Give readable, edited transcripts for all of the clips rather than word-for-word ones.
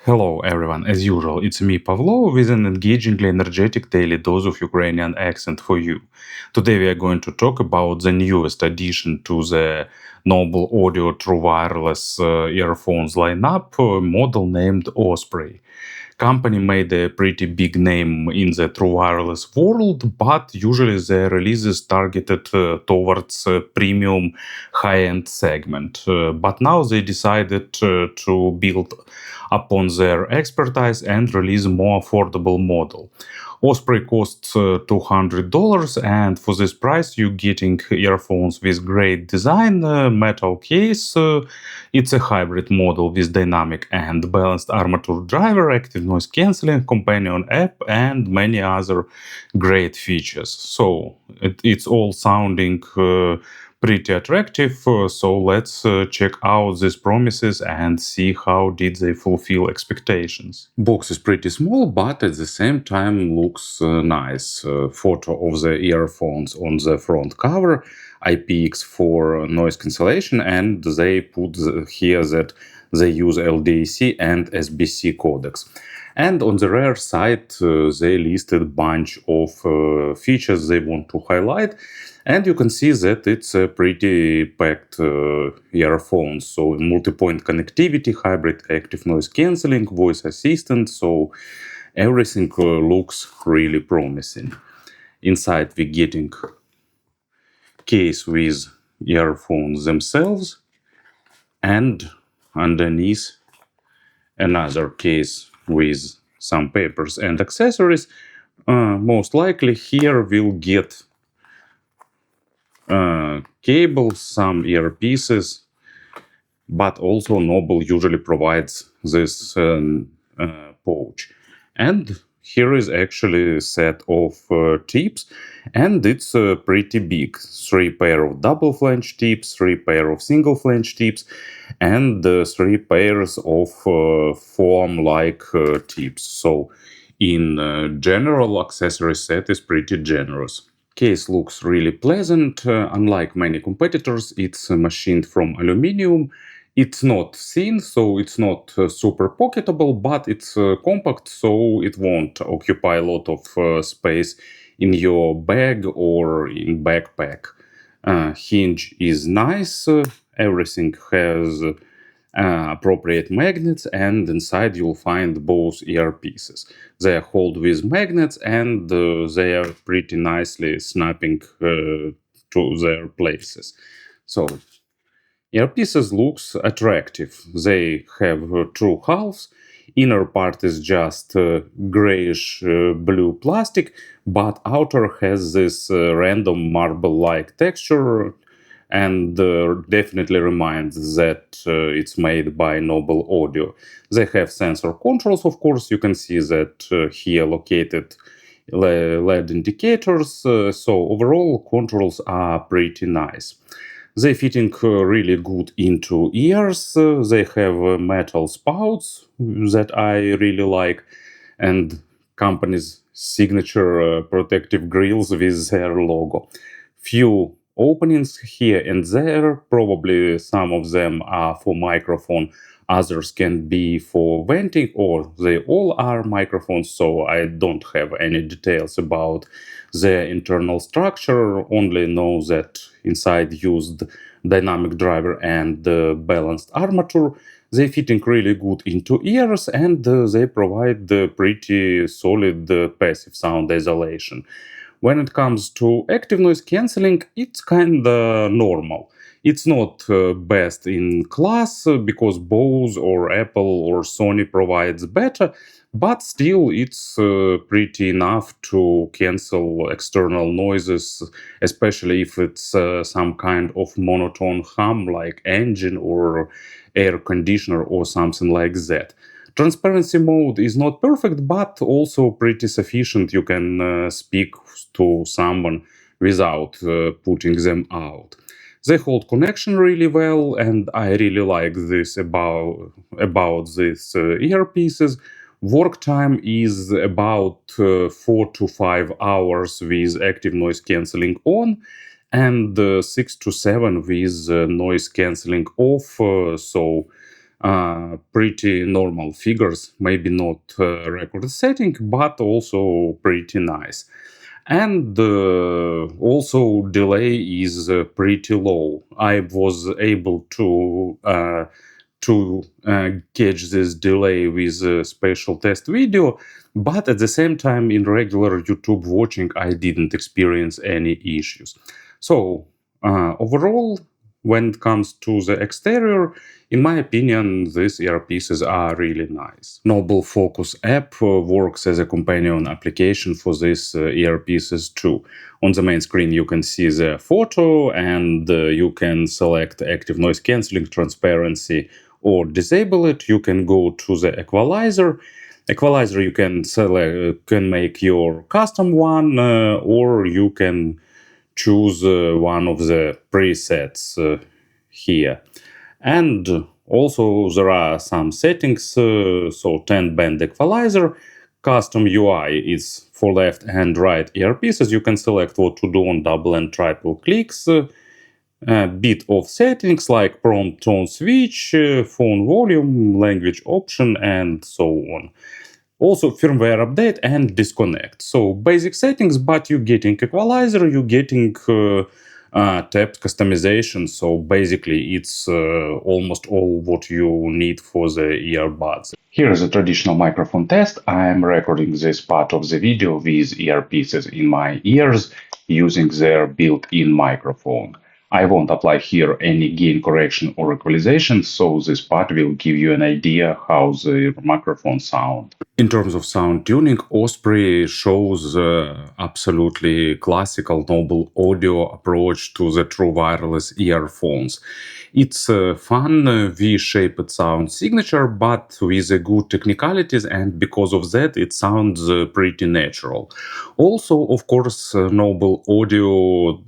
Hello everyone, as usual, it's me Pavlo with an engagingly energetic daily dose of Ukrainian accent for you. Today we are going to talk about the newest addition to the Noble Audio True Wireless earphones lineup, a model named Osprey. Company made a pretty big name in the true wireless world, but usually their releases targeted towards premium high-end segment. But now they decided to build upon their expertise and release a more affordable model. Osprey costs $200, and for this price, you're getting earphones with great design, metal case. It's a hybrid model with dynamic and balanced armature driver, active noise cancelling, companion app, and many other great features. So it's all sounding pretty attractive. So let's check out these promises and see how did they fulfill expectations. Box is pretty small, but at the same time looks nice. Photo of the earphones on the front cover, IPX4 noise cancellation, and they put here that they use LDAC and SBC codecs. And on the rear side, they listed a bunch of features they want to highlight. And you can see that it's a pretty packed earphone. So multi-point connectivity, hybrid active noise cancelling, voice assistant. So everything looks really promising. Inside we're getting case with earphones themselves, and underneath another case with some papers and accessories. Most likely here we'll get cables, some earpieces, but also Noble usually provides this pouch. And here is actually a set of tips, and it's pretty big. 3 pair of double flange tips, 3 pair of single flange tips, and 3 pairs of foam-like tips. So in general, accessory set is pretty generous. Case looks really pleasant. Unlike many competitors, it's machined from aluminium. It's not thin, so it's not super pocketable, but it's compact, so it won't occupy a lot of space in your bag or in backpack. Hinge is nice. Everything has appropriate magnets, and inside you'll find both earpieces. They are held with magnets, and they are pretty nicely snapping to their places. So earpieces looks attractive. They have two halves. Inner part is just grayish blue plastic, but outer has this random marble-like texture, and definitely reminds that it's made by Noble Audio. They have sensor controls, of course. You can see that here located LED indicators. So overall controls are pretty nice. They fitting really good into ears. They have metal spouts that I really like, and company's signature protective grills with their logo. Few openings here and there. Probably some of them are for microphone, others can be for venting, or they all are microphones, so I don't have any details about their internal structure. Only know that inside used dynamic driver and balanced armature. They fitting really good into ears, and they provide pretty solid passive sound isolation. When it comes to active noise cancelling, it's kinda normal. It's not best in class because Bose or Apple or Sony provides better, but still it's pretty enough to cancel external noises, especially if it's some kind of monotone hum like engine or air conditioner or something like that. Transparency mode is not perfect, but also pretty sufficient. You can speak to someone without putting them out. They hold connection really well, and I really like this about these earpieces. Work time is about 4 to 5 hours with active noise cancelling on, and 6 to 7 with noise cancelling off. So pretty normal figures, maybe not record setting, but also pretty nice. And also delay is pretty low. I was able to catch this delay with a special test video, but at the same time in regular YouTube watching I didn't experience any issues. So overall, when it comes to the exterior, in my opinion, these earpieces are really nice. Noble Focus app works as a companion application for these earpieces too. On the main screen you can see the photo, and you can select active noise cancelling, transparency, or disable it. You can go to the equalizer. Equalizer you can select, can make your custom one, or you can choose one of the presets here. And also there are some settings, so 10 band equalizer, custom UI is for left and right earpieces. You can select what to do on double and triple clicks. A bit of settings like prompt tone switch, phone volume, language option, and so on. Also firmware update and disconnect. So basic settings, but you're getting equalizer, you're getting tapped customization. So basically it's almost all what you need for the earbuds. Here is a traditional microphone test. I'm recording this part of the video with earpieces in my ears using their built-in microphone. I won't apply here any gain correction or equalization, so this part will give you an idea how the microphone sounds. In terms of sound tuning, Osprey shows absolutely classical noble audio approach to the true wireless earphones. It's a fun V-shaped sound signature, but with a good technicalities, and because of that it sounds pretty natural. Also, of course, Noble Audio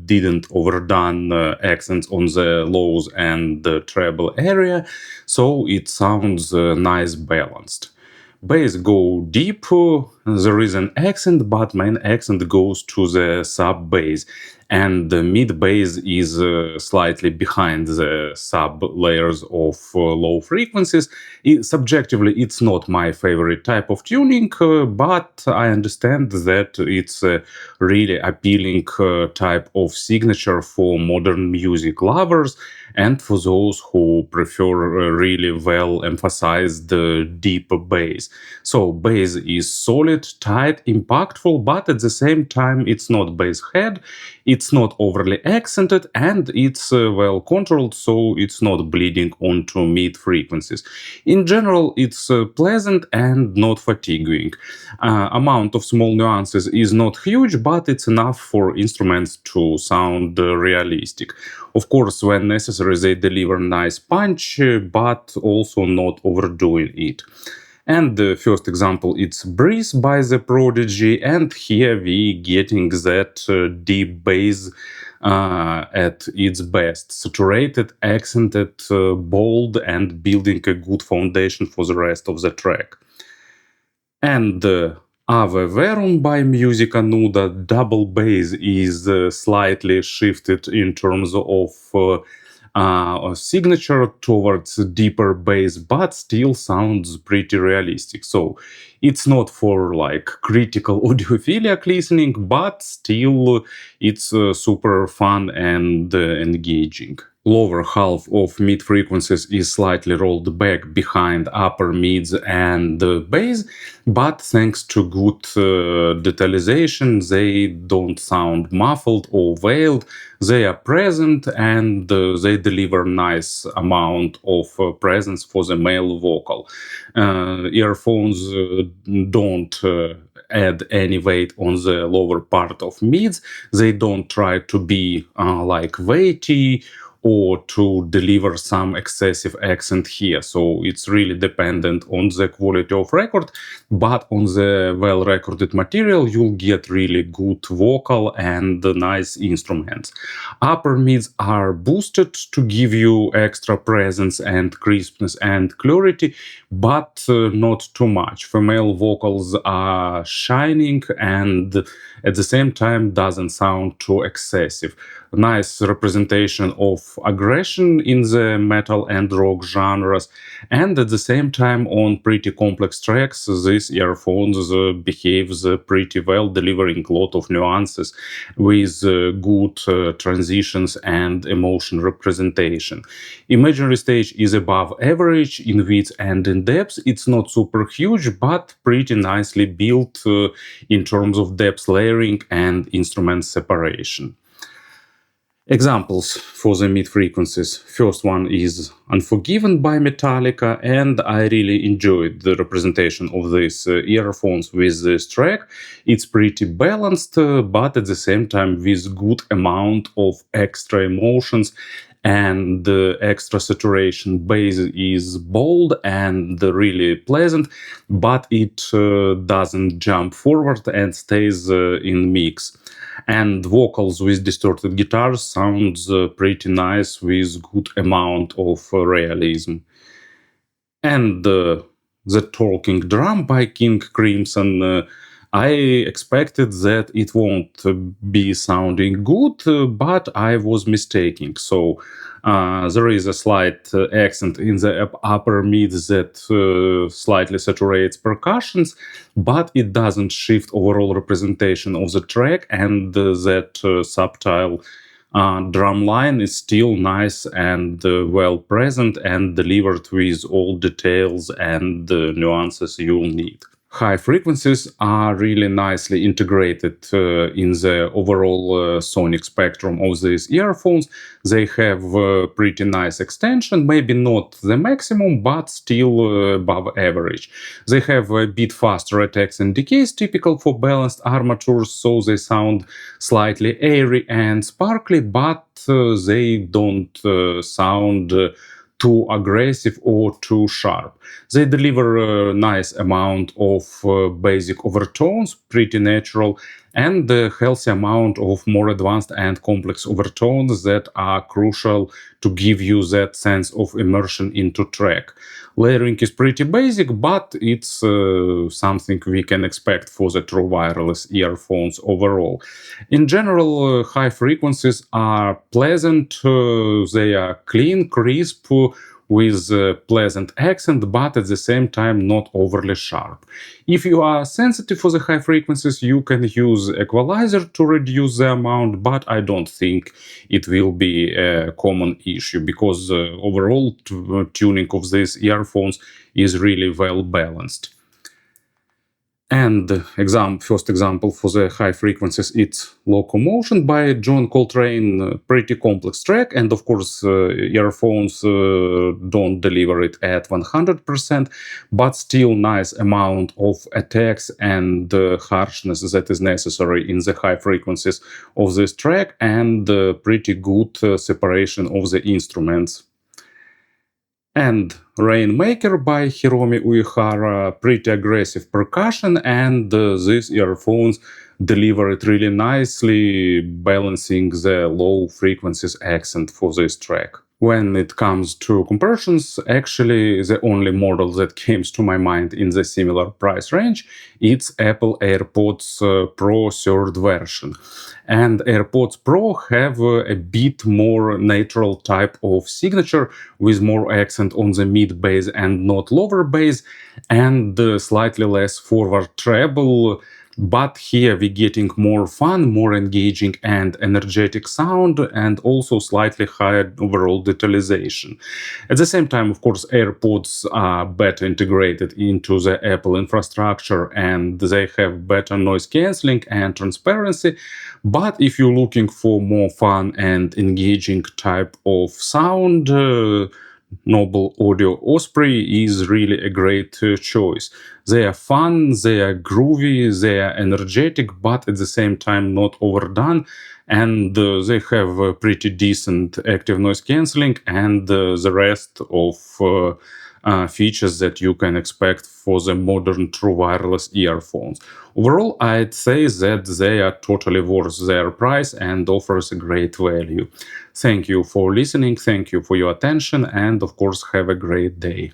didn't overdone accents on the lows and the treble area, so it sounds nice balanced. Bass go deep, there is an accent, but main accent goes to the sub bass, and the mid bass is slightly behind the sub layers of low frequencies. Subjectively, it's not my favorite type of tuning, but I understand that it's a really appealing type of signature for modern music lovers and for those who prefer really well emphasized deep bass. So bass is solid, tight, impactful, but at the same time it's not bass head, it's not overly accented, and it's well controlled, so it's not bleeding onto mid frequencies. In general, it's pleasant and not fatiguing. Amount of small nuances is not huge, but it's enough for instruments to sound realistic. Of course, when necessary, they deliver nice punch, but also not overdoing it. And the first example, it's Breeze by the Prodigy, and here we getting that deep bass at its best, saturated, accented, bold, and building a good foundation for the rest of the track. And Ave Verum by Musica Nuda, double bass is slightly shifted in terms of a signature towards deeper bass, but still sounds pretty realistic. So it's not for like critical audiophilic listening, but still it's super fun and engaging. Lower half of mid frequencies is slightly rolled back behind upper mids and bass, but thanks to good detalization, they don't sound muffled or veiled. They are present, and they deliver nice amount of presence for the male vocal. Earphones don't add any weight on the lower part of mids. They don't try to be like weighty or to deliver some excessive accent here. So it's really dependent on the quality of record, but on the well-recorded material you'll get really good vocal and nice instruments. Upper mids are boosted to give you extra presence and crispness and clarity, but not too much. Female vocals are shining and at the same time doesn't sound too excessive. Nice representation of aggression in the metal and rock genres, and at the same time on pretty complex tracks these earphones behaves pretty well, delivering a lot of nuances with good transitions and emotion representation. Imaginary stage is above average in width and in depth. It's not super huge, but pretty nicely built in terms of depth layering and instrument separation. Examples for the mid frequencies. First one is Unforgiven by Metallica, and I really enjoyed the representation of these earphones with this track. It's pretty balanced, but at the same time with good amount of extra emotions and extra saturation. Bass is bold and really pleasant, but it doesn't jump forward and stays in mix. And vocals with distorted guitars sounds pretty nice with good amount of realism. And the Talking Drum by King Crimson, I expected that it won't be sounding good, but I was mistaken. So there is a slight accent in the upper mid that slightly saturates percussions, but it doesn't shift overall representation of the track, and that subtle drum line is still nice and well present and delivered with all details and nuances you'll need. High frequencies are really nicely integrated in the overall sonic spectrum of these earphones. They have pretty nice extension, maybe not the maximum, but still above average. They have a bit faster attacks and decays, typical for balanced armatures, so they sound slightly airy and sparkly, but they don't sound too aggressive or too sharp. They deliver a nice amount of basic overtones, pretty natural, and a healthy amount of more advanced and complex overtones that are crucial to give you that sense of immersion into track. Layering is pretty basic, but it's something we can expect for the true wireless earphones overall. In general, high frequencies are pleasant, they are clean, crisp, with a pleasant accent, but at the same time not overly sharp. If you are sensitive for the high frequencies, you can use equalizer to reduce the amount, but I don't think it will be a common issue because overall tuning of these earphones is really well balanced. And first example for the high frequencies, it's Locomotion by John Coltrane, pretty complex track, and of course earphones don't deliver it at 100%, but still nice amount of attacks and harshness that is necessary in the high frequencies of this track, and pretty good separation of the instruments. And Rainmaker by Hiromi Uehara, pretty aggressive percussion, and these earphones deliver it really nicely, balancing the low frequencies accent for this track. When it comes to comparisons, actually the only model that came to my mind in the similar price range, it's Apple AirPods Pro 3rd version. And AirPods Pro have a bit more natural type of signature with more accent on the mid bass and not lower bass, and slightly less forward treble. But here we're getting more fun, more engaging and energetic sound, and also slightly higher overall detalization. At the same time, of course, AirPods are better integrated into the Apple infrastructure and they have better noise cancelling and transparency. But if you're looking for more fun and engaging type of sound, Noble Audio Osprey is really a great choice. They are fun, they are groovy, they are energetic, but at the same time not overdone, and they have a pretty decent active noise cancelling and the rest of features that you can expect for the modern true wireless earphones. Overall, I'd say that they are totally worth their price and offers a great value. Thank you for listening, thank you for your attention, and of course have a great day.